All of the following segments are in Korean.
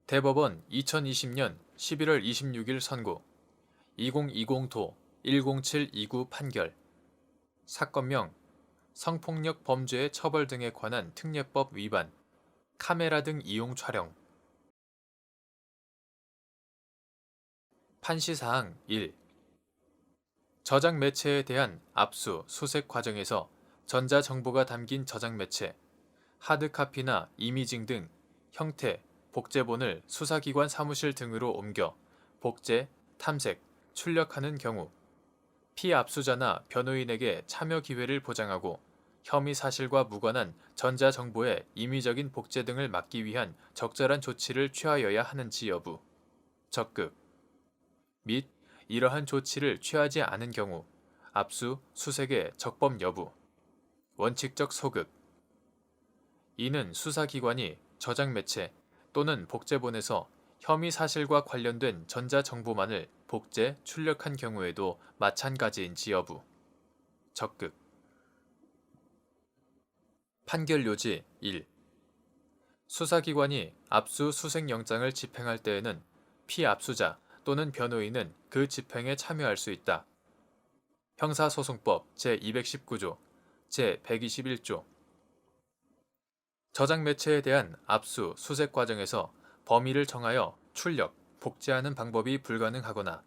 대법원 2020년 11월 26일 선고 2020도 10729 판결 사건명 성폭력 범죄의 처벌 등에 관한 특례법 위반 카메라 등 이용 촬영 판시사항 1. 저장 매체에 대한 압수, 수색 과정에서 전자정보가 담긴 저장 매체, 하드카피나 이미징 등 형태, 복제본을 수사기관 사무실 등으로 옮겨 복제, 탐색, 출력하는 경우 피압수자나 변호인에게 참여 기회를 보장하고 혐의 사실과 무관한 전자정보의 임의적인 복제 등을 막기 위한 적절한 조치를 취하여야 하는지 여부, 적극 및 이러한 조치를 취하지 않은 경우 압수, 수색의 적법 여부, 원칙적 소급. 이는 수사기관이 저장 매체 또는 복제본에서 혐의 사실과 관련된 전자정보만을 복제, 출력한 경우에도 마찬가지인지 여부, 적극. 판결 요지 1. 수사기관이 압수, 수색영장을 집행할 때에는 피압수자 또는 변호인은 그 집행에 참여할 수 있다. 형사소송법 제219조, 제121조. 저장 매체에 대한 압수, 수색 과정에서 범위를 정하여 출력, 복제하는 방법이 불가능하거나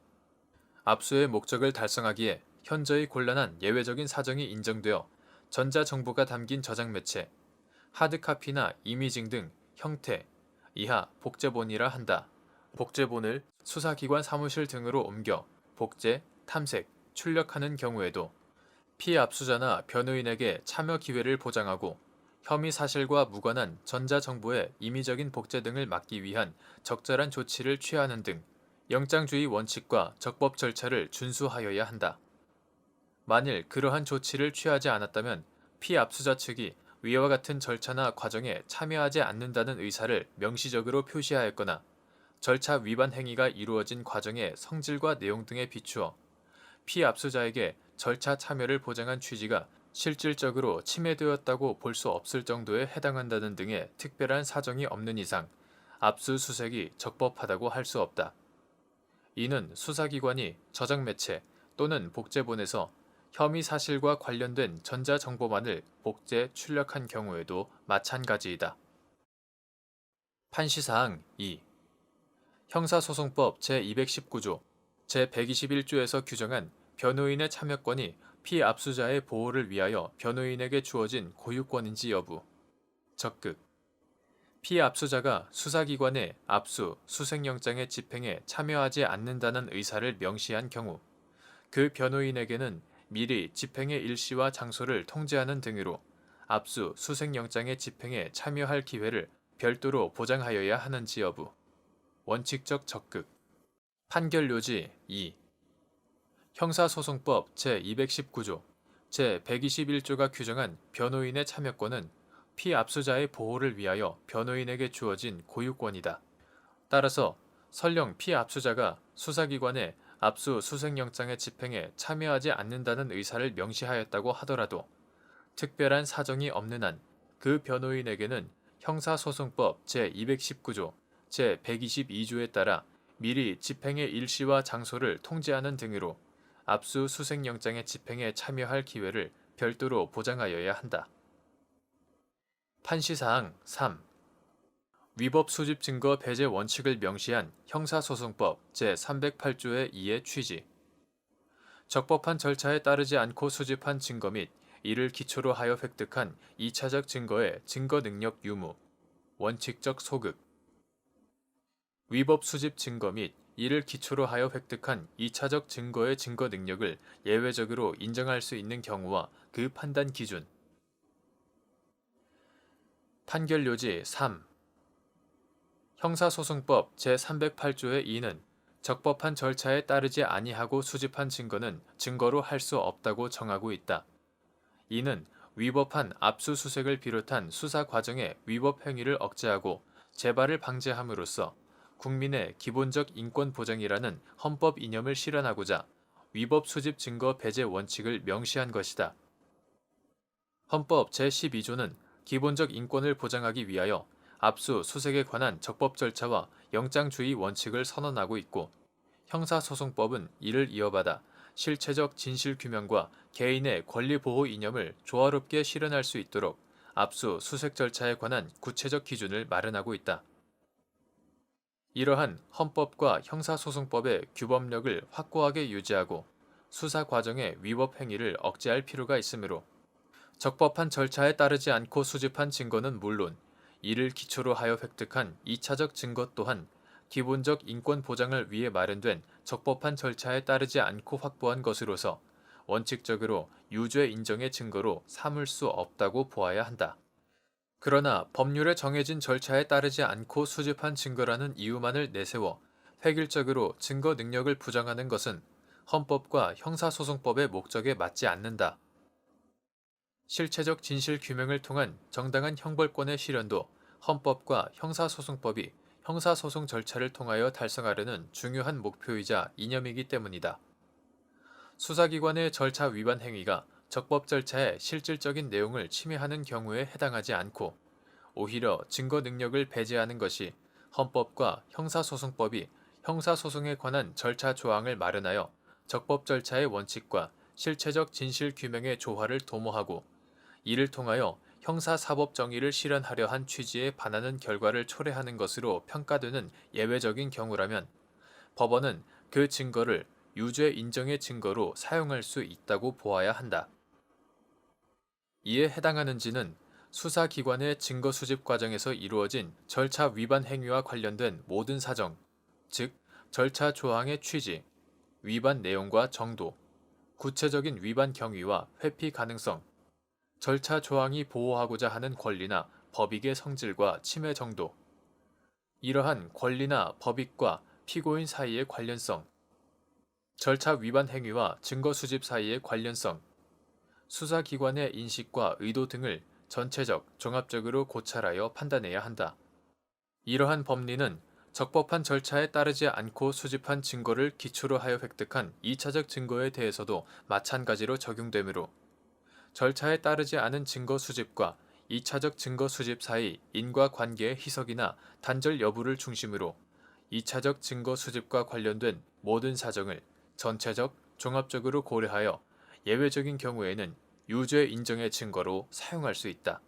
압수의 목적을 달성하기에 현저히 곤란한 예외적인 사정이 인정되어 전자정보가 담긴 저장 매체, 하드카피나 이미징 등 형태, 이하 복제본이라 한다. 복제본을 수사기관 사무실 등으로 옮겨 복제, 탐색, 출력하는 경우에도 피압수자나 변호인에게 참여 기회를 보장하고 혐의 사실과 무관한 전자정보의 임의적인 복제 등을 막기 위한 적절한 조치를 취하는 등 영장주의 원칙과 적법 절차를 준수하여야 한다. 만일 그러한 조치를 취하지 않았다면 피압수자 측이 위와 같은 절차나 과정에 참여하지 않는다는 의사를 명시적으로 표시하였거나 절차 위반 행위가 이루어진 과정의 성질과 내용 등에 비추어 피압수자에게 절차 참여를 보장한 취지가 실질적으로 침해되었다고 볼 수 없을 정도에 해당한다는 등의 특별한 사정이 없는 이상 압수수색이 적법하다고 할 수 없다. 이는 수사기관이 저장 매체 또는 복제본에서 혐의 사실과 관련된 전자정보만을 복제, 출력한 경우에도 마찬가지이다. 판시사항 2. 형사소송법 제219조, 제121조에서 규정한 변호인의 참여권이 피압수자의 보호를 위하여 변호인에게 주어진 고유권인지 여부, 적극. 피압수자가 수사기관의 압수, 수색영장의 집행에 참여하지 않는다는 의사를 명시한 경우 그 변호인에게는 미리 집행의 일시와 장소를 통지하는 등으로 압수, 수색영장의 집행에 참여할 기회를 별도로 보장하여야 하는지 여부, 원칙적 적극. 판결 요지 2. 형사소송법 제219조, 제121조가 규정한 변호인의 참여권은 피압수자의 보호를 위하여 변호인에게 주어진 고유권이다. 따라서 설령 피압수자가 수사기관의 압수, 수색영장의 집행에 참여하지 않는다는 의사를 명시하였다고 하더라도 특별한 사정이 없는 한 그 변호인에게는 형사소송법 제219조, 제122조에 따라 미리 집행의 일시와 장소를 통지하는 등으로 압수, 수색영장의 집행에 참여할 기회를 별도로 보장하여야 한다. 판시사항 3. 위법 수집 증거 배제 원칙을 명시한 형사소송법 제308조의 2의 취지. 적법한 절차에 따르지 않고 수집한 증거 및 이를 기초로 하여 획득한 2차적 증거의 증거 능력 유무, 원칙적 소급. 위법 수집 증거 및 이를 기초로 하여 획득한 2차적 증거의 증거 능력을 예외적으로 인정할 수 있는 경우와 그 판단 기준. 판결 요지 3. 형사소송법 제308조의 2는 적법한 절차에 따르지 아니하고 수집한 증거는 증거로 할 수 없다고 정하고 있다. 이는 위법한 압수수색을 비롯한 수사 과정의 위법 행위를 억제하고 재발을 방지함으로써 국민의 기본적 인권 보장이라는 헌법 이념을 실현하고자 위법 수집 증거 배제 원칙을 명시한 것이다. 헌법 제12조는 기본적 인권을 보장하기 위하여 압수, 수색에 관한 적법 절차와 영장주의 원칙을 선언하고 있고, 형사소송법은 이를 이어받아 실체적 진실규명과 개인의 권리보호 이념을 조화롭게 실현할 수 있도록 압수, 수색 절차에 관한 구체적 기준을 마련하고 있다. 이러한 헌법과 형사소송법의 규범력을 확고하게 유지하고 수사 과정의 위법 행위를 억제할 필요가 있으므로 적법한 절차에 따르지 않고 수집한 증거는 물론 이를 기초로 하여 획득한 2차적 증거 또한 기본적 인권 보장을 위해 마련된 적법한 절차에 따르지 않고 확보한 것으로서 원칙적으로 유죄 인정의 증거로 삼을 수 없다고 보아야 한다. 그러나 법률에 정해진 절차에 따르지 않고 수집한 증거라는 이유만을 내세워 획일적으로 증거 능력을 부정하는 것은 헌법과 형사소송법의 목적에 맞지 않는다. 실체적 진실 규명을 통한 정당한 형벌권의 실현도 헌법과 형사소송법이 형사소송 절차를 통하여 달성하려는 중요한 목표이자 이념이기 때문이다. 수사기관의 절차 위반 행위가 적법 절차의 실질적인 내용을 침해하는 경우에 해당하지 않고 오히려 증거 능력을 배제하는 것이 헌법과 형사소송법이 형사소송에 관한 절차 조항을 마련하여 적법 절차의 원칙과 실체적 진실 규명의 조화를 도모하고 이를 통하여 형사사법 정의를 실현하려 한 취지에 반하는 결과를 초래하는 것으로 평가되는 예외적인 경우라면 법원은 그 증거를 유죄 인정의 증거로 사용할 수 있다고 보아야 한다. 이에 해당하는지는 수사기관의 증거 수집 과정에서 이루어진 절차 위반 행위와 관련된 모든 사정, 즉 절차 조항의 취지, 위반 내용과 정도, 구체적인 위반 경위와 회피 가능성, 절차 조항이 보호하고자 하는 권리나 법익의 성질과 침해 정도, 이러한 권리나 법익과 피고인 사이의 관련성, 절차 위반 행위와 증거 수집 사이의 관련성, 수사기관의 인식과 의도 등을 전체적, 종합적으로 고찰하여 판단해야 한다. 이러한 법리는 적법한 절차에 따르지 않고 수집한 증거를 기초로 하여 획득한 2차적 증거에 대해서도 마찬가지로 적용되므로 절차에 따르지 않은 증거 수집과 2차적 증거 수집 사이 인과관계의 희석이나 단절 여부를 중심으로 2차적 증거 수집과 관련된 모든 사정을 전체적, 종합적으로 고려하여 예외적인 경우에는 유죄 인정의 증거로 사용할 수 있다.